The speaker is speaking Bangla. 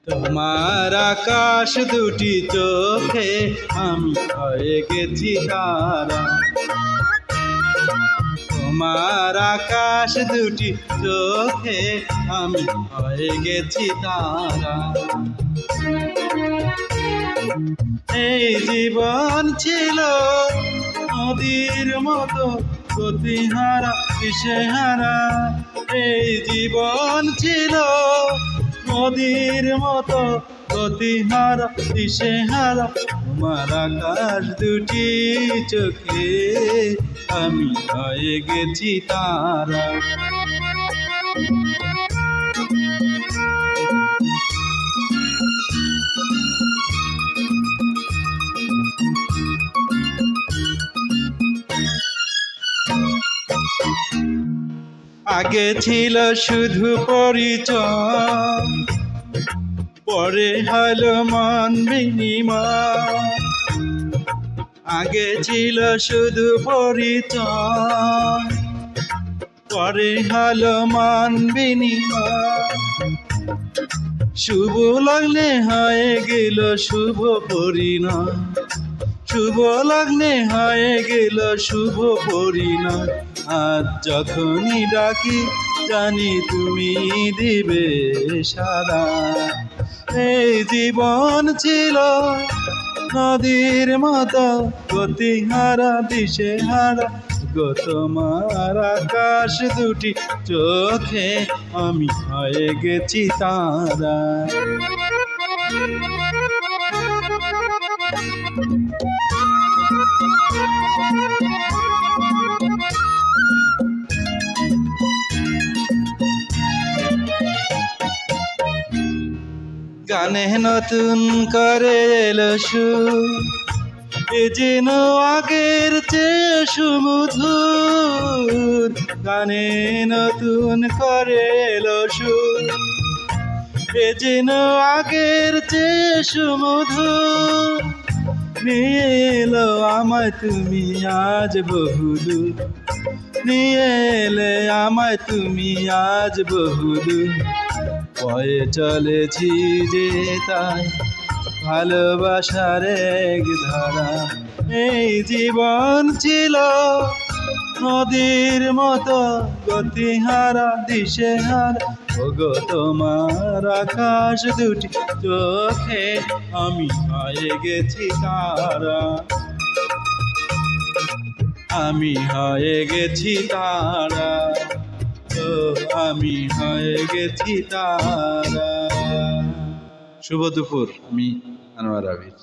তোমার আকাশ দুটি চোখে আমি হয়ে গেছি তারা। তোমার আকাশ দুটি চোখে আমি হয়ে গেছি তারা। এই জীবন ছিল নদীর মতো গতিহারা দিশেহারা। এই জীবন ছিল নদীর মতো গতিহারা দিশেহারা। তোমার আকাশ দুটি চোখে আমি হয়ে গেছি তারা। আগে ছিল শুধু পরিচয়, পরে হলো মন বিনিময়। আগে ছিল শুধু পরিচয়, পরে হলো মন বিনিময়। শুভ লগ্নে হয়ে গেল শুভ পরিণয়, শুভ লগ্নে হয়ে গেল শুভ পরিণয়। আজ যখনই ডাকি জানি তুমি দিবে সাড়া। এই জীবন ছিল নদীর মতো গতিহারা দিশেহারা। গো তোমার আকাশ দুটি চোখে আমি হয়ে গেছি তারা। গানে নতুন করে এলো সুর, এ যেন আগের চেয়ে সুমধুর। গানে নতুন করে এলো সুর, এ যেন আগের চেয়ে সুমধুর। নিয়ে এলো আমায় তুমি আজ বহুদূর, নিয়ে এলে আমায় তুমি আজ বহুদূর। বয়ে চলেছি যে তাই ভালোবাসার এক ধারা। এই জীবন ছিল নদীর মতো গতিহারা দিশেহারা। ওগো তোমার আকাশ দুটি চোখে আমি হয়ে গেছি তারা। আমি হয়ে গেছি তারা, ও আমি হয়ে গেছি তারা। শুভ দুপুর, আমি আনোয়ার আবির।